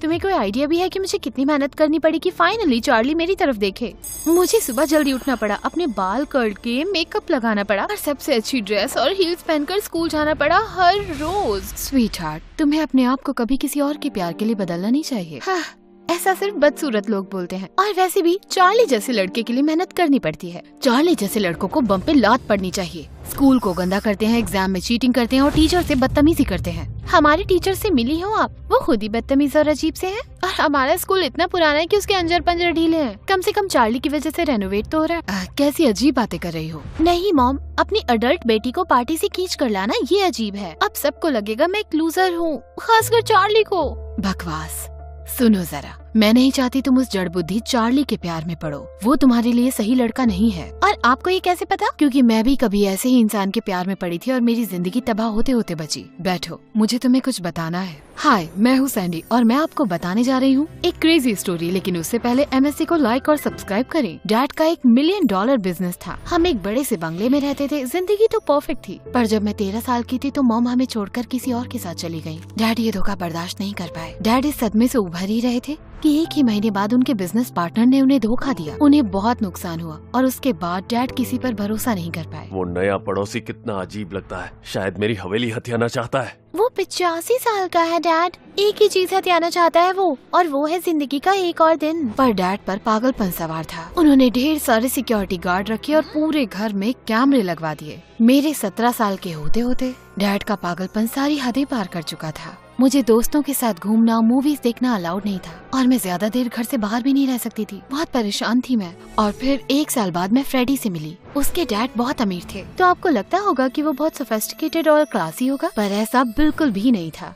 तुम्हें कोई आइडिया भी है कि मुझे कितनी मेहनत करनी पड़ी कि फाइनली चार्ली मेरी तरफ देखे? मुझे सुबह जल्दी उठना पड़ा, अपने बाल कर्ल के मेकअप लगाना पड़ा और सबसे अच्छी ड्रेस और हील्स पहनकर स्कूल जाना पड़ा हर रोज। स्वीट हार्ट, तुम्हें अपने आप को कभी किसी और के प्यार के लिए बदलना नहीं चाहिए। हाँ, ऐसा सिर्फ बदसूरत लोग बोलते हैं। और वैसे भी चार्ली जैसे लड़के के लिए मेहनत करनी पड़ती है। चार्ली जैसे लड़कों को बम पे लात पड़नी चाहिए। स्कूल को गंदा करते हैं, एग्जाम में चीटिंग करते हैं और टीचर से बदतमीजी करते हैं। हमारे टीचर से मिली हो आप? वो खुद ही बदतमीज और अजीब से हैं। और हमारा स्कूल इतना पुराना है कि उसके अंजर पंजर ढीले हैं। कम से कम चार्ली की वजह से रेनोवेट तो हो रहा है। कैसी अजीब बातें कर रही हो? नहीं मॉम, अपनी अडल्ट बेटी को पार्टी से खींच कर लाना ये अजीब है। अब सबको लगेगा मैं एक लूजर हूँ, खासकर चार्ली को। बकवास। सुनो जरा, मैं नहीं चाहती तुम उस जड़ बुद्धि चार्ली के प्यार में पड़ो। वो तुम्हारे लिए सही लड़का नहीं है। और आपको ये कैसे पता? क्योंकि मैं भी कभी ऐसे ही इंसान के प्यार में पड़ी थी और मेरी जिंदगी तबाह होते होते बची। बैठो, मुझे तुम्हें कुछ बताना है। हाय, मैं हूँ सैंडी और मैं आपको बताने जा रही हूँ एक क्रेजी स्टोरी। लेकिन उससे पहले MSC को लाइक और सब्सक्राइब करें। डैड का $1 मिलियन बिजनेस था। हम एक बड़े से बंगले में रहते थे। जिंदगी तो परफेक्ट थी, पर जब मैं 13 साल की थी तो मॉम हमें छोड़कर किसी और के साथ चली गयी। डैड ये धोखा बर्दाश्त नहीं कर पाए। डैड इस सदमे से उभर ही रहे थे कि एक ही महीने बाद उनके बिजनेस पार्टनर ने उन्हें धोखा दिया। उन्हें बहुत नुकसान हुआ और उसके बाद डैड किसी पर भरोसा नहीं कर पाए। वो नया पड़ोसी कितना अजीब लगता है। शायद मेरी हवेली हथियाना चाहता है। वो 85 साल का है डैड। एक ही चीज हथियाना चाहता है वो, और वो है जिंदगी का एक और दिन। पर डैड पर पागलपन सवार था। उन्होंने ढेर सारे सिक्योरिटी गार्ड रखे और पूरे घर में कैमरे लगवा दिए। मेरे 17 साल के होते होते डैड का पागलपन सारी हदें पार कर चुका था। मुझे दोस्तों के साथ घूमना, मूवीज देखना अलाउड नहीं था और मैं ज्यादा देर घर से बाहर भी नहीं रह सकती थी। बहुत परेशान थी मैं। और फिर 1 साल बाद मैं फ्रेडी से मिली। उसके डैड बहुत अमीर थे, तो आपको लगता होगा कि वो बहुत सोफिस्टिकेटेड और क्लासी होगा, पर ऐसा बिल्कुल भी नहीं था।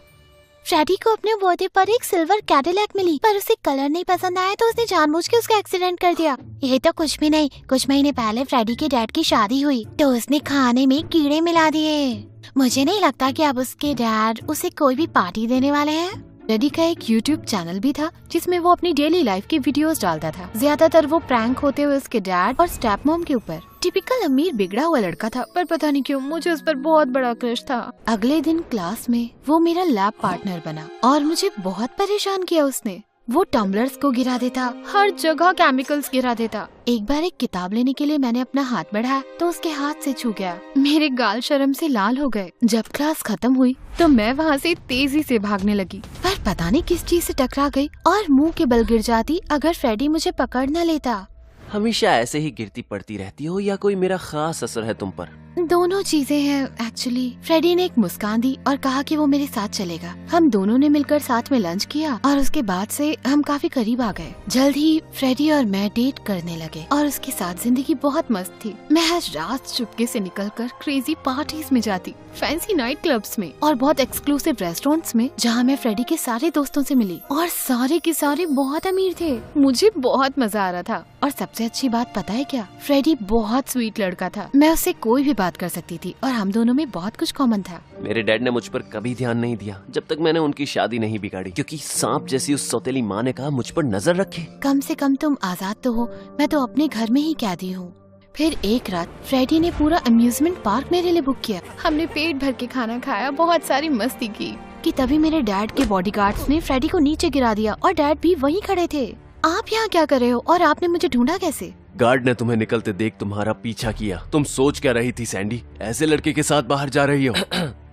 फ्रेडी को अपने बर्थडे पर एक सिल्वर कैडिलैक मिली, पर उसे कलर नहीं पसंद आया तो उसने जानबूझ के उसका एक्सीडेंट कर दिया। ये तो कुछ भी नहीं, कुछ महीने पहले फ्रेडी के डैड की शादी हुई तो उसने खाने में कीड़े मिला दिए। मुझे नहीं लगता कि अब उसके डैड उसे कोई भी पार्टी देने वाले हैं। फ्रेडी का एक YouTube चैनल भी था जिसमें वो अपनी डेली लाइफ की वीडियोस डालता था। ज्यादातर वो प्रैंक होते हुए उसके डैड और स्टेप मॉम के ऊपर। टिपिकल अमीर बिगड़ा हुआ लड़का था, पर पता नहीं क्यों मुझे उस पर बहुत बड़ा क्रश था। अगले दिन क्लास में वो मेरा लैब पार्टनर बना और मुझे बहुत परेशान किया उसने। वो टम्बलर्स को गिरा देता, हर जगह केमिकल्स गिरा देता। एक बार एक किताब लेने के लिए मैंने अपना हाथ बढ़ाया तो उसके हाथ से छू गया। मेरे गाल शर्म से लाल हो गए। जब क्लास खत्म हुई तो मैं वहाँ से तेजी से भागने लगी, पर पता नहीं किस चीज से टकरा गई और मुंह के बल गिर जाती अगर फ्रेडी मुझे पकड़ न लेता। हमेशा ऐसे ही गिरती पड़ती रहती हो या कोई मेरा खास असर है तुम पर? दोनों चीजें हैं एक्चुअली। फ्रेडी ने एक मुस्कान दी और कहा कि वो मेरे साथ चलेगा। हम दोनों ने मिलकर साथ में लंच किया और उसके बाद से हम काफी करीब आ गए। जल्द ही फ्रेडी और मैं डेट करने लगे और उसके साथ जिंदगी बहुत मस्त थी। मैं हर रात चुपके से निकलकर क्रेजी पार्टीज में जाती, फैंसी नाइट क्लब्स में और बहुत एक्सक्लूसिव रेस्टोरेंट्स में, जहाँ मैं फ्रेडी के सारे दोस्तों से मिली और सारे के सारे बहुत अमीर थे। मुझे बहुत मजा आ रहा था और सबसे अच्छी बात पता है क्या? फ्रेडी बहुत स्वीट लड़का था। मैं उससे कोई भी बात कर सकती थी और हम दोनों में बहुत कुछ कॉमन था। मेरे डैड ने मुझ पर कभी ध्यान नहीं दिया जब तक मैंने उनकी शादी नहीं बिगाड़ी, क्योंकि सांप जैसी उस सौतेली माँ ने कहा मुझ पर नजर रखे। कम से कम तुम आजाद तो हो, मैं तो अपने घर में ही कैदी हूँ। फिर एक रात फ्रेडी ने पूरा अम्यूजमेंट पार्क मेरे लिए बुक किया। हमने पेट भर के खाना खाया, बहुत सारी मस्ती की कि तभी मेरे डैड के बॉडीगार्ड्स ने फ्रेडी को नीचे गिरा दिया और डैड भी वहीं खड़े थे। आप यहाँ क्या कर रहे हो और आपने मुझे ढूंढा कैसे? गार्ड ने तुम्हें निकलते देख तुम्हारा पीछा किया। तुम सोच क्या रही थी सैंडी? ऐसे लड़के के साथ बाहर जा रही हो?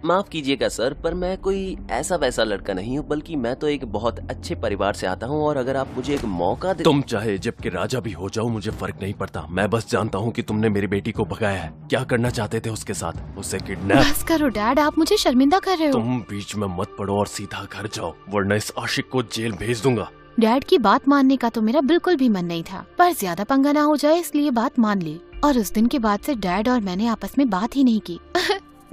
माफ कीजिएगा सर, पर मैं कोई ऐसा वैसा लड़का नहीं हूँ, बल्कि मैं तो एक बहुत अच्छे परिवार से आता हूँ और अगर आप मुझे एक मौका दे। तुम चाहे इजिप्ट के राजा भी हो जाओ, मुझे फर्क नहीं पड़ता। मैं बस जानता हूँ कि तुमने मेरी बेटी को भगाया है। क्या करना चाहते थे उसके साथ? उसे किडनैप? बस करो डैड, आप मुझे शर्मिंदा कर रहे हो। तुम बीच में मत पड़ो और सीधा घर जाओ, वरना इस आशिक को जेल भेज दूंगा। डैड की बात मानने का तो मेरा बिल्कुल भी मन नहीं था, पर ज्यादा पंगा ना हो जाए इसलिए बात मान ली। और उस दिन के बाद से डैड और मैंने आपस में बात ही नहीं की।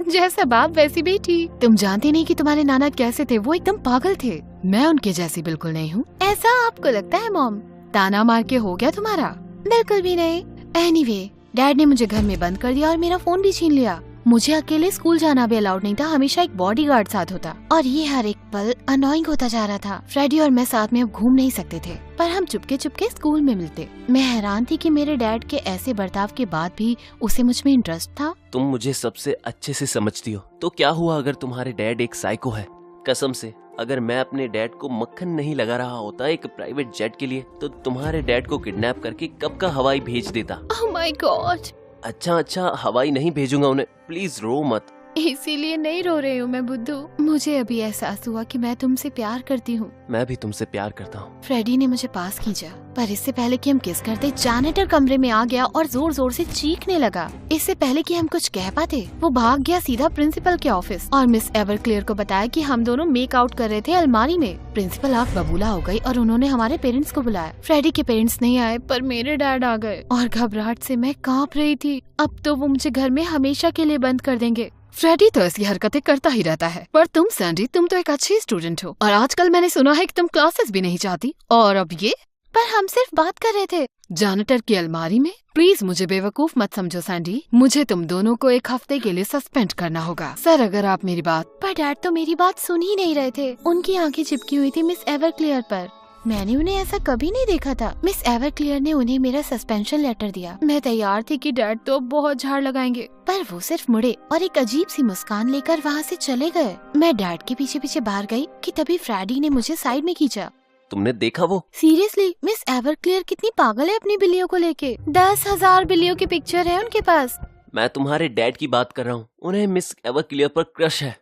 जैसा बाप वैसी बेटी। तुम जानती नहीं कि तुम्हारे नाना कैसे थे, वो एकदम पागल थे। मैं उनके जैसी बिल्कुल नहीं हूँ। ऐसा आपको लगता है मॉम? ताना मार के हो गया तुम्हारा? बिल्कुल भी नहीं। एनीवे, डैड ने मुझे घर में बंद कर दिया और मेरा फोन भी छीन लिया। मुझे अकेले स्कूल जाना भी अलाउड नहीं था, हमेशा एक बॉडीगार्ड साथ होता और ये हर एक पल अनोइंग होता जा रहा था। फ्रेडी और मैं साथ में अब घूम नहीं सकते थे, पर हम चुपके चुपके स्कूल में मिलते। मैं हैरान थी कि मेरे डैड के ऐसे बर्ताव के बाद भी उसे मुझ में इंटरेस्ट था। तुम मुझे सबसे अच्छे से समझती हो, तो क्या हुआ अगर तुम्हारे डैड एक साइको है? कसम से अगर मैं अपने डैड को मक्खन नहीं लगा रहा होता एक प्राइवेट जेट के लिए, तो तुम्हारे डैड को किडनैप करके कब का हवाई भेज देता। Oh my God. अच्छा हवाई नहीं भेजूंगा उन्हें, प्लीज रो मत। इसीलिए नहीं रो रही हूँ मैं बुद्धू। मुझे अभी एहसास हुआ कि मैं तुमसे प्यार करती हूँ। मैं भी तुमसे प्यार करता हूँ। फ्रेडी ने मुझे पास खींचा, पर इससे पहले कि हम किस करते, जैनेटर कमरे में आ गया और जोर जोर से चीखने लगा। इससे पहले कि हम कुछ कह पाते, वो भाग गया सीधा प्रिंसिपल के ऑफिस और मिस एवरक्लेयर को बताया कि हम दोनों मेक आउट कर रहे थे अलमारी में। प्रिंसिपल आँख बबूला हो गई और उन्होंने हमारे पेरेंट्स को बुलाया। फ्रेडी के पेरेंट्स नहीं आए, पर मेरे डैड आ गए और घबराहट से मैं कांप रही थी। अब तो वो मुझे घर में हमेशा के लिए बंद कर देंगे। फ्रेडी तो ऐसी हरकतें करता ही रहता है, पर तुम सैंडी, तुम तो एक अच्छी स्टूडेंट हो और आजकल मैंने सुना है कि तुम क्लासेस भी नहीं जाती, और अब ये। पर हम सिर्फ बात कर रहे थे जैनेटर की अलमारी में। प्लीज मुझे बेवकूफ मत समझो सैंडी, मुझे तुम दोनों को एक हफ्ते के लिए सस्पेंड करना होगा। सर अगर आप मेरी बात। पर डैड तो मेरी बात सुन ही नहीं रहे थे। उनकी आंखें चिपकी हुई थी मिस एवरक्लेयर पर। मैंने उन्हें ऐसा कभी नहीं देखा था। मिस एवरक्लेयर ने उन्हें मेरा सस्पेंशन लेटर दिया। मैं तैयार थी कि डैड तो बहुत झाड़ लगाएंगे, पर वो सिर्फ मुड़े और एक अजीब सी मुस्कान लेकर वहाँ से चले गए। मैं डैड के पीछे पीछे बाहर गई कि तभी फ्रेडी ने मुझे साइड में खींचा। तुमने देखा वो? सीरियसली मिस एवरक्लेयर कितनी पागल है अपनी बिल्लियों को लेके। 10,000 बिल्लियों की पिक्चर है उनके पास। मैं तुम्हारे डैड की बात कर रहा हूँ, उन्हें मिस एवरक्लेयर पर क्रश है।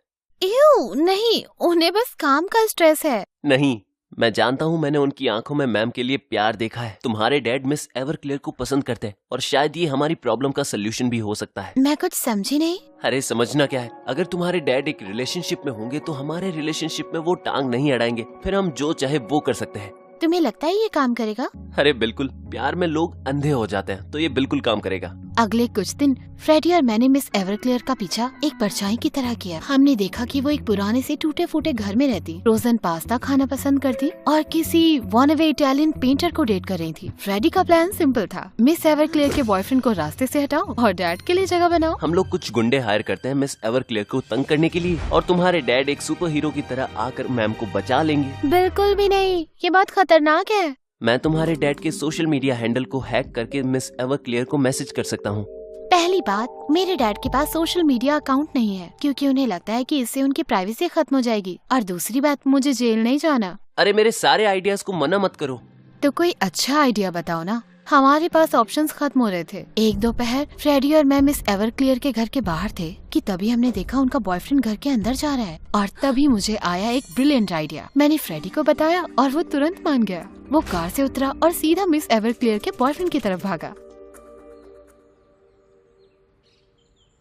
नहीं, उन्हें बस काम का स्ट्रेस है। नहीं, मैं जानता हूँ, मैंने उनकी आंखों में मैम के लिए प्यार देखा है। तुम्हारे डैड मिस एवरक्लेयर को पसंद करते हैं और शायद ये हमारी प्रॉब्लम का सोल्यूशन भी हो सकता है। मैं कुछ समझी नहीं। अरे समझना क्या है, अगर तुम्हारे डैड एक रिलेशनशिप में होंगे तो हमारे रिलेशनशिप में वो टांग नहीं अड़ाएंगे, फिर हम जो चाहे वो कर सकते हैं। तुम्हें लगता है ये काम करेगा? अरे बिल्कुल, प्यार में लोग अंधे हो जाते हैं, तो ये बिल्कुल काम करेगा। अगले कुछ दिन फ्रेडी और मैंने मिस एवरक्लेयर का पीछा एक परछाई की तरह किया। हमने देखा कि वो एक पुराने से टूटे फूटे घर में रहती, फ्रोजन पास्ता खाना पसंद करती और किसी वॉनअवे इटालियन पेंटर को डेट कर रही थी। फ्रेडी का प्लान सिंपल था, मिस एवरक्लेयर के बॉयफ्रेंड को रास्ते से हटाओ और डैड के लिए जगह बनाओ। हम लोग कुछ गुंडे हायर करते हैं मिस एवरक्लेयर को तंग करने के लिए, और तुम्हारे डैड एक सुपर हीरो की तरह आकर मैम को बचा लेंगे। बिल्कुल भी नहीं, ये बात खतरनाक है। मैं तुम्हारे डैड के सोशल मीडिया हैंडल को हैक करके मिस एवरक्लेयर को मैसेज कर सकता हूँ। पहली बात, मेरे डैड के पास सोशल मीडिया अकाउंट नहीं है, क्योंकि उन्हें लगता है कि इससे उनकी प्राइवेसी खत्म हो जाएगी। और दूसरी बात, मुझे जेल नहीं जाना। अरे मेरे सारे आइडियाज को मना मत करो। तो कोई अच्छा आइडिया बताओ ना। हमारे पास ऑप्शंस खत्म हो रहे थे। एक दोपहर फ्रेडी और मैं मिस एवरक्लेयर के घर के बाहर थे कि तभी हमने देखा उनका बॉयफ्रेंड घर के अंदर जा रहा है, और तभी मुझे आया एक ब्रिलियंट आइडिया। मैंने फ्रेडी को बताया और वो तुरंत मान गया। वो कार से उतरा और सीधा मिस एवरक्लेयर के बॉयफ्रेंड की तरफ भागा।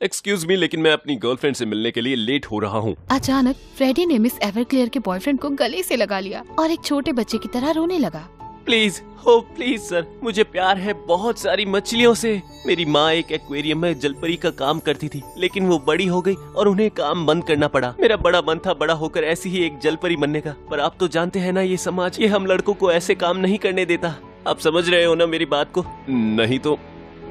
एक्सक्यूज मी, लेकिन मैं अपनी गर्लफ्रेंड से मिलने के लिए लेट हो रहा हूँ। अचानक फ्रेडी ने मिस एवरक्लेयर के बॉयफ्रेंड को गले से लगा लिया और एक छोटे बच्चे की तरह रोने लगा। प्लीज, हो प्लीज सर, मुझे प्यार है बहुत सारी मछलियों से। मेरी माँ एक एक्वेरियम में जलपरी का काम करती थी, लेकिन वो बड़ी हो गई और उन्हें काम बंद करना पड़ा। मेरा बड़ा मन था बड़ा होकर ऐसी ही एक जलपरी बनने का, पर आप तो जानते हैं ना ये समाज, ये हम लड़कों को ऐसे काम नहीं करने देता। आप समझ रहे हो ना मेरी बात को? नहीं तो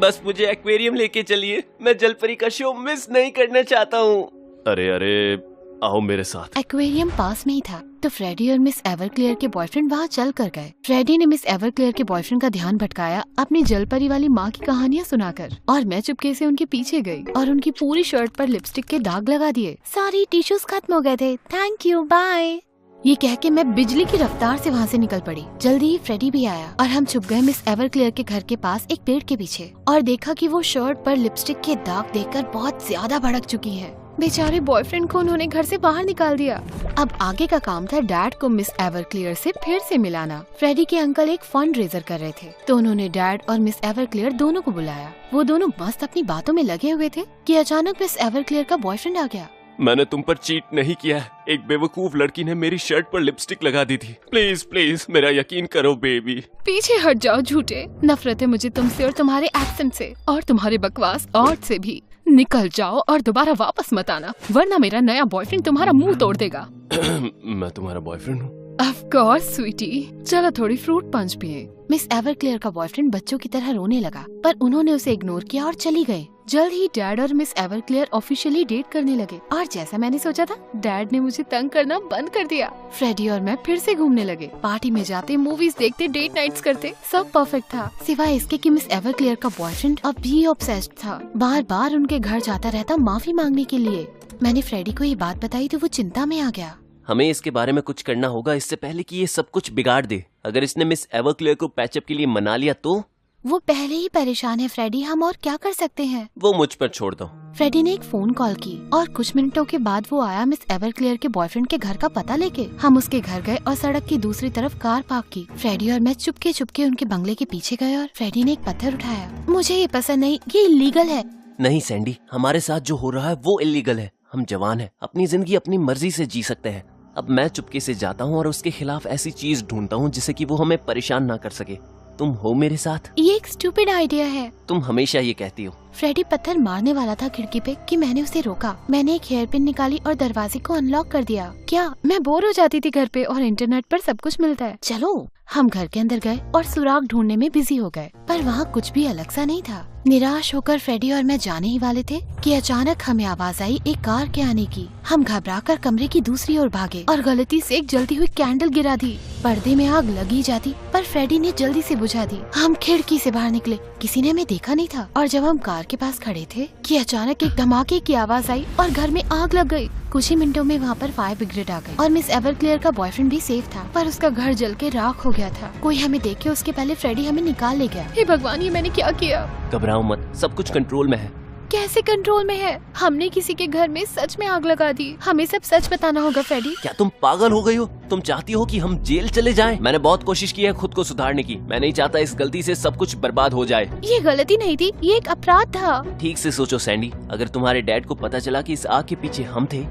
बस मुझे एक्वेरियम लेके चलिए, मैं जलपरी का शो मिस नहीं करना चाहता हूँ। अरे आओ मेरे साथ। एक्वेरियम पास में ही था, तो फ्रेडी और मिस एवरक्लेयर के बॉयफ्रेंड वहाँ चल कर गए। फ्रेडी ने मिस एवरक्लेयर के बॉयफ्रेंड का ध्यान भटकाया अपनी जलपरी वाली माँ की कहानियाँ सुनाकर, और मैं चुपके से उनके पीछे गई और उनकी पूरी शर्ट पर लिपस्टिक के दाग लगा दिए। सारी टिश्यूज खत्म हो गए थे। Thank you, bye. ये कह के मैं बिजली की रफ्तार से वहाँ से निकल पड़ी। जल्दी ही फ्रेडी भी आया और हम छुप गए मिस एवरक्लेयर के घर के पास एक पेड़ के पीछे, और देखा कि वो शर्ट पर लिपस्टिक के दाग देखकर बहुत ज्यादा भड़क चुकी है। बेचारे बॉयफ्रेंड को उन्होंने घर से बाहर निकाल दिया। अब आगे का काम था डैड को मिस एवरक्लेयर से फिर से मिलाना। फ्रेडी के अंकल एक फंड रेजर कर रहे थे, तो उन्होंने डैड और मिस एवरक्लेयर दोनों को बुलाया। वो दोनों मस्त अपनी बातों में लगे हुए थे कि अचानक मिस एवरक्लेयर का बॉयफ्रेंड आ गया। मैंने तुम पर चीट नहीं किया है, एक बेवकूफ लड़की ने मेरी शर्ट पर लिपस्टिक लगा दी थी। प्लीज प्लीज मेरा यकीन करो बेबी। पीछे हट जाओ झूठे। नफरत है मुझे तुमसे और तुम्हारे एक्सेंट से और तुम्हारे बकवास आर्ट से भी। निकल जाओ और दोबारा वापस मत आना, वरना मेरा नया बॉयफ्रेंड तुम्हारा मुंह तोड़ देगा। मैं तुम्हारा बॉयफ्रेंड हूँ? ऑफ कोर्स स्वीटी, चलो थोड़ी फ्रूट पंच पिए। मिस एवरक्लेयर का बॉयफ्रेंड बच्चों की तरह रोने लगा, पर उन्होंने उसे इग्नोर किया और चली गए। जल्द ही डैड और मिस एवरक्लेयर ऑफिशियली डेट करने लगे, और जैसा मैंने सोचा था, डैड ने मुझे तंग करना बंद कर दिया। फ्रेडी और मैं फिर से घूमने लगे, पार्टी में जाते, मूवीज देखते, डेट नाइट्स करते, सब परफेक्ट था, सिवाय इसके कि मिस एवरक्लेयर का बॉयफ्रेंड अब भी ऑब्सेस्ड था। बार बार उनके घर जाता रहता माफी मांगने के लिए। मैंने फ्रेडी को ये बात बताई तो वो चिंता में आ गया। हमें इसके बारे में कुछ करना होगा इससे पहले कि ये सब कुछ बिगाड़ दे। अगर इसने मिस एवरक्लेयर को पैचअप के लिए मना लिया तो? वो पहले ही परेशान है फ्रेडी, हम और क्या कर सकते हैं? वो मुझ पर छोड़ दो। फ्रेडी ने एक फोन कॉल की और कुछ मिनटों के बाद वो आया मिस एवरक्लेयर के बॉयफ्रेंड के घर का पता लेके। हम उसके घर गए और सड़क की दूसरी तरफ कार पार्क की। फ्रेडी और मैं चुपके चुपके उनके बंगले के पीछे गए और फ्रेडी ने एक पत्थर उठाया। मुझे ये पसंद नहीं, ये इलीगल है। नहीं सैंडी, हमारे साथ जो हो रहा है वो इलीगल है। हम जवान हैं, अपनी जिंदगी अपनी मर्जी से जी सकते हैं। अब मैं चुपके से जाता हूँ और उसके खिलाफ ऐसी चीज ढूंढता हूँ जिससे कि वो हमें परेशान ना कर सके। तुम हो मेरे साथ? ये एक स्टूपिड आइडिया है। तुम हमेशा ये कहती हो। फ्रेडी पत्थर मारने वाला था खिड़की पे कि मैंने उसे रोका। मैंने एक हेयर पिन निकाली और दरवाजे को अनलॉक कर दिया। क्या मैं बोर हो जाती थी घर पे और इंटरनेट पर सब कुछ मिलता है। चलो हम घर के अंदर गए और सुराग ढूंढने में बिजी हो गए, पर वहाँ कुछ भी अलग सा नहीं था। निराश होकर फ्रेडी और मैं जाने ही वाले थे कि अचानक हमें आवाज आई एक कार के आने की। हम घबराकर कमरे की दूसरी ओर भागे और गलती से एक जलती हुई कैंडल गिरा दी। पर्दे में आग लगी जाती पर फ्रेडी ने जल्दी से बुझा दी। हम खिड़की से बाहर निकले, किसी ने हमें देखा नहीं था और जब हम कार के पास खड़े थे कि अचानक एक धमाके की आवाज आई और घर में आग लग गई। कुछ ही मिनटों में वहाँ पर फायर ब्रिगेड आ गई और मिस एवरक्लेयर का बॉयफ्रेंड भी सेफ था, पर उसका घर जल के राख हो गया था। कोई हमें देखे उसके पहले फ्रेडी हमें निकाल ले गया। हे भगवान, ये मैंने क्या किया? घबराओ मत, सब कुछ कंट्रोल में है। कैसे कंट्रोल में है? हमने किसी के घर में सच में आग लगा दी। हमें सब सच बताना होगा फ्रेडी। क्या तुम पागल हो गई हो? तुम चाहती हो कि हम जेल चले जाएं? मैंने बहुत कोशिश की है खुद को सुधारने की। मैं नहीं चाहता इस गलती से सब कुछ बर्बाद हो जाए। ये गलती नहीं थी, ये एक अपराध था। ठीक से सोचो सैंडी, अगर तुम्हारे डैड को पता चला कि इस आग के पीछे हम थे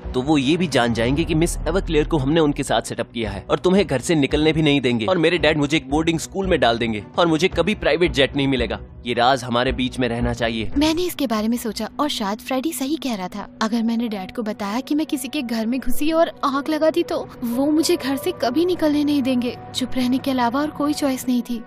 तो वो ये भी जान जाएंगे कि मिस एवरक्लेयर को हमने उनके साथ सेटअप किया है और तुम्हें घर से निकलने भी नहीं देंगे। और मेरे डैड मुझे एक बोर्डिंग स्कूल में डाल देंगे और मुझे कभी प्राइवेट जेट नहीं मिलेगा। ये राज हमारे बीच में रहना चाहिए। मैंने इसके बारे में सोचा और शायद फ्रेडी सही कह रहा था। अगर मैंने डैड को बताया कि मैं किसी के घर में घुसी और आग लगा दी तो वो मुझे घर से कभी निकलने नहीं देंगे। चुप रहने के अलावा और कोई चॉइस नहीं थी।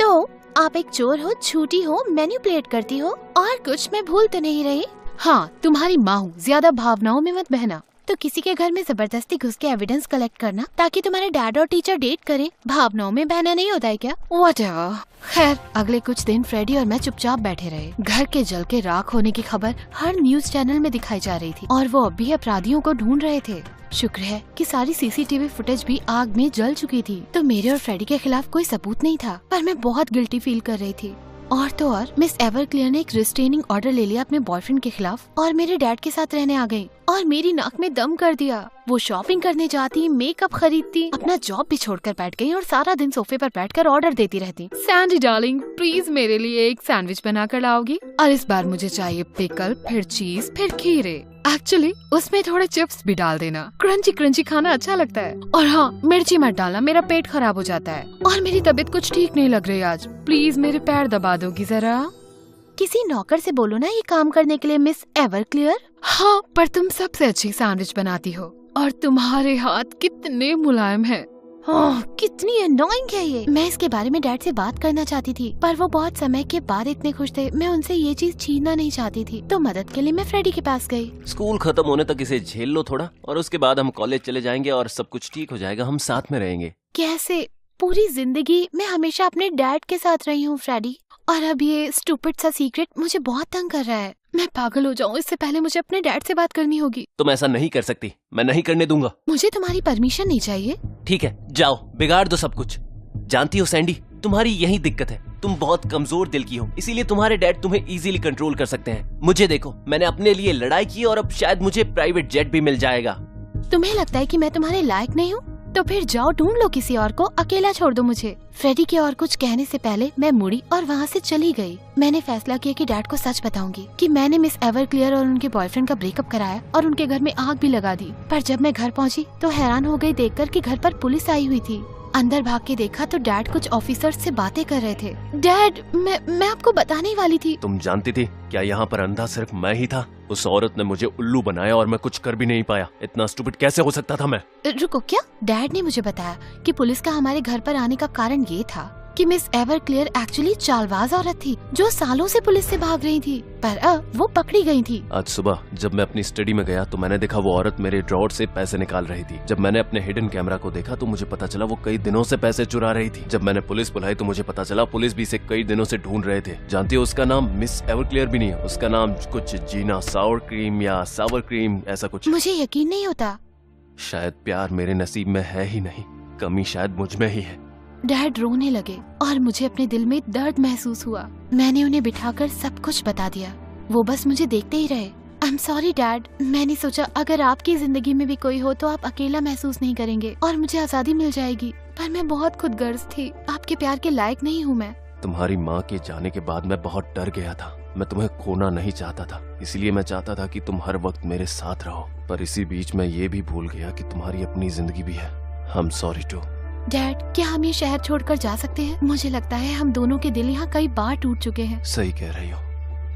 तो आप एक चोर हो, झूठी हो, मैनिपुलेट करती हो और कुछ मैं भूल तो नहीं रही? हाँ, तुम्हारी माँ हूँ, ज्यादा भावनाओं में मत बहना। तो किसी के घर में जबरदस्ती घुस के एविडेंस कलेक्ट करना ताकि तुम्हारे डैड और टीचर डेट करें, भावनाओं में बहना नहीं होता है क्या? व्हाटएवर। खैर, अगले कुछ दिन फ्रेडी और मैं चुपचाप बैठे रहे। घर के जल के राख होने की खबर हर न्यूज चैनल में दिखाई जा रही थी और वो अब भी अपराधियों को ढूंढ रहे थे। शुक्र है कि सारी सीसीटीवी फुटेज भी आग में जल चुकी थी, तो मेरे और फ्रेडी के खिलाफ कोई सबूत नहीं था। पर मैं बहुत गिल्टी फील कर रही थी। और तो और मिस एवरक्लेयर ने एक रिस्ट्रेनिंग ऑर्डर ले लिया अपने बॉयफ्रेंड के खिलाफ और मेरे डैड के साथ रहने आ गई और मेरी नाक में दम कर दिया। वो शॉपिंग करने जाती, मेकअप खरीदती, अपना जॉब भी छोड़कर बैठ गई और सारा दिन सोफे पर बैठकर ऑर्डर देती रहती। सैंडी डार्लिंग, प्लीज मेरे लिए एक सैंडविच बना कर लाओगी? और इस बार मुझे चाहिए पिकल, फिर चीज, फिर खीरे। एक्चुअली उसमें थोड़े चिप्स भी डाल देना, क्रंची क्रंची खाना अच्छा लगता है। और हाँ, मिर्ची मत डालना, मेरा पेट खराब हो जाता है और मेरी तबीयत कुछ ठीक नहीं लग रही आज। प्लीज मेरे पैर दबा दोगी जरा? किसी नौकर से बोलो ना ये काम करने के लिए मिस एवरक्लेयर। हाँ, पर तुम सबसे अच्छी सैंडविच बनाती हो और तुम्हारे हाथ कितने मुलायम हैं। कितनी अनोइंग है ये। मैं इसके बारे में डैड से बात करना चाहती थी, पर वो बहुत समय के बाद इतने खुश थे, मैं उनसे ये चीज छीनना नहीं चाहती थी। तो मदद के लिए मैं फ्रेडी के पास गई। स्कूल खत्म होने तक इसे झेल लो थोड़ा और उसके बाद हम कॉलेज चले जाएंगे और सब कुछ ठीक हो जाएगा। हम साथ में रहेंगे। कैसे? पूरी जिंदगी मैं हमेशा अपने डैड के साथ रही हूँ फ्रेडी, और अब ये स्टूपिड सा सीक्रेट मुझे बहुत तंग कर रहा है। मैं पागल हो जाऊँ, इससे पहले मुझे अपने डैड से बात करनी होगी। तुम ऐसा नहीं कर सकती, मैं नहीं करने दूंगा। मुझे तुम्हारी परमिशन नहीं चाहिए। ठीक है, जाओ, बिगाड़ दो सब कुछ। जानती हो सैंडी, तुम्हारी यही दिक्कत है, तुम बहुत कमजोर दिल की हो, इसीलिए तुम्हारे डैड तुम्हें इजीली कंट्रोल कर सकते हैं। मुझे देखो, मैंने अपने लिए लड़ाई की और अब शायद मुझे प्राइवेट जेट भी मिल जाएगा। तुम्हें लगता है कि मैं तुम्हारे लायक नहीं हूँ? तो फिर जाओ ढूंढ लो किसी और को, अकेला छोड़ दो मुझे। फ्रेडी के और कुछ कहने से पहले मैं मुड़ी और वहाँ से चली गई। मैंने फैसला किया कि डैड को सच बताऊंगी कि मैंने मिस एवरक्लेयर और उनके बॉयफ्रेंड का ब्रेकअप कराया और उनके घर में आग भी लगा दी। पर जब मैं घर पहुँची तो हैरान हो गई देखकर कि घर पर पुलिस आई हुई थी। अंदर भाग के देखा तो डैड कुछ ऑफिसर्स से बातें कर रहे थे। डैड, मैं आपको बताने ही वाली थी। तुम जानती थी क्या यहाँ पर अंधा सिर्फ मैं ही था? उस औरत ने मुझे उल्लू बनाया और मैं कुछ कर भी नहीं पाया। इतना स्टूपिड कैसे हो सकता था मैं? रुको, क्या? डैड ने मुझे बताया कि पुलिस का हमारे घर पर आने का कारण ये था कि मिस एवरक्लेयर एक्चुअली चालबाज औरत थी जो सालों से पुलिस से भाग रही थी, पर अब वो पकड़ी गई थी। आज सुबह जब मैं अपनी स्टडी में गया तो मैंने देखा वो औरत मेरे ड्रॉर से पैसे निकाल रही थी। जब मैंने अपने हिडन कैमरा को देखा तो मुझे पता चला वो कई दिनों से पैसे चुरा रही थी। जब मैंने पुलिस बुलाई तो मुझे पता चला पुलिस भी इसे कई दिनों से ढूंढ रहे थे। जानती हो उसका नाम मिस एवरक्लेयर भी नहीं है, उसका नाम कुछ जीना सावर क्रीम या सावर क्रीम ऐसा कुछ। मुझे यकीन नहीं होता। शायद प्यार मेरे नसीब में है ही नहीं, कमी शायद मुझ में ही है। डैड रोने लगे और मुझे अपने दिल में दर्द महसूस हुआ। मैंने उन्हें बिठाकर सब कुछ बता दिया। वो बस मुझे देखते ही रहे। आई एम सॉरी डैड, मैंने सोचा अगर आपकी जिंदगी में भी कोई हो तो आप अकेला महसूस नहीं करेंगे और मुझे आजादी मिल जाएगी, पर मैं बहुत खुदगर्ज थी। आपके प्यार के लायक नहीं हूँ मैं। तुम्हारी माँ के जाने के बाद मैं बहुत डर गया था। मैं तुम्हें खोना नहीं चाहता था, इसलिए मैं चाहता था कि तुम हर वक्त मेरे साथ रहो, पर इसी बीच मैं ये भी भूल गया कि तुम्हारी अपनी जिंदगी भी है। I am sorry too. Dad, क्या हम ये शहर छोड़कर जा सकते हैं? मुझे लगता है हम दोनों के दिल यहाँ कई बार टूट चुके हैं। सही कह रही हो।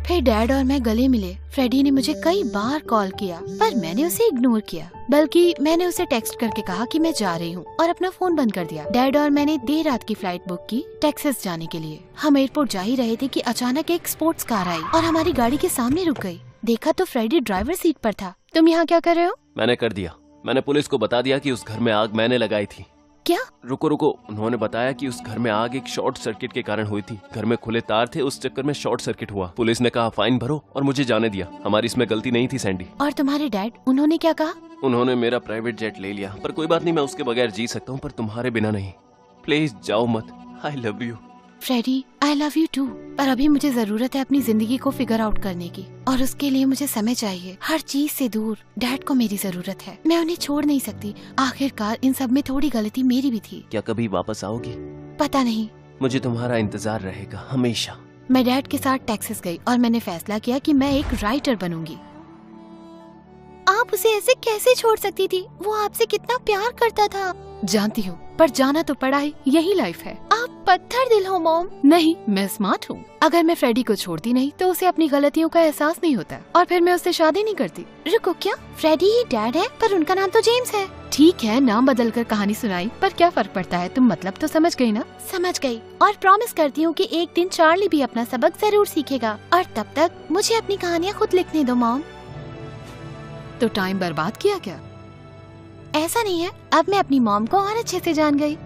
फिर डैड और मैं गले मिले। फ्रेडी ने मुझे कई बार कॉल किया, पर मैंने उसे इग्नोर किया, बल्कि मैंने उसे टेक्स्ट करके कहा कि मैं जा रही हूँ और अपना फोन बंद कर दिया। डैड और मैंने देर रात की फ्लाइट बुक की टेक्सास जाने के लिए। हम एयरपोर्ट जा ही रहे थे कि अचानक एक स्पोर्ट्स कार आई और हमारी गाड़ी के सामने रुक गई। देखा तो फ्रेडी ड्राइवर सीट पर था। तुम यहाँ क्या कर रहे हो? मैंने कर दिया। मैंने पुलिस को बता दिया कि उस घर में आग मैंने लगाई थी। क्या? रुको रुको, उन्होंने बताया कि उस घर में आग एक शॉर्ट सर्किट के कारण हुई थी। घर में खुले तार थे, उस चक्कर में शॉर्ट सर्किट हुआ। पुलिस ने कहा फाइन भरो और मुझे जाने दिया। हमारी इसमें गलती नहीं थी सैंडी। और तुम्हारे डैड, उन्होंने क्या कहा? उन्होंने मेरा प्राइवेट जेट ले लिया, पर कोई बात नहीं, मैं उसके बगैर जी सकता हूँ, पर तुम्हारे बिना नहीं। प्लीज जाओ मत। I love you. Freddie, I love you too, पर अभी मुझे जरूरत है अपनी जिंदगी को फिगर आउट करने की, और उसके लिए मुझे समय चाहिए। हर चीज से दूर। डैड को मेरी जरूरत है, मैं उन्हें छोड़ नहीं सकती। आखिरकार इन सब में थोड़ी गलती मेरी भी थी। क्या कभी वापस आओगी? पता नहीं। मुझे तुम्हारा इंतजार रहेगा हमेशा। मैं डैड के साथ टेक्सास गई और मैंने फैसला किया कि मैं एक राइटर बनूंगी। आप उसे ऐसे कैसे छोड़ सकती थी? वो आपसे कितना प्यार करता था। जानती हूँ, पर जाना तो पड़ा ही। यही लाइफ है। आप पत्थर दिल हो मॉम। नहीं, मैं स्मार्ट हूँ। अगर मैं फ्रेडी को छोड़ती नहीं तो उसे अपनी गलतियों का एहसास नहीं होता और फिर मैं उससे शादी नहीं करती। रुको, क्या फ्रेडी ही डैड है? पर उनका नाम तो जेम्स है। ठीक है, नाम बदल कर कहानी सुनाई, पर क्या फर्क पड़ता है? तुम मतलब तो समझ गई ना? समझ गई, और प्रॉमिस करती हूँ कि एक दिन चार्ली भी अपना सबक जरूर सीखेगा, और तब तक मुझे अपनी कहानियाँ खुद लिखने दो मॉम। तो टाइम बर्बाद किया क्या? ऐसा नहीं है, अब मैं अपनी मॉम को और अच्छे से जान गई।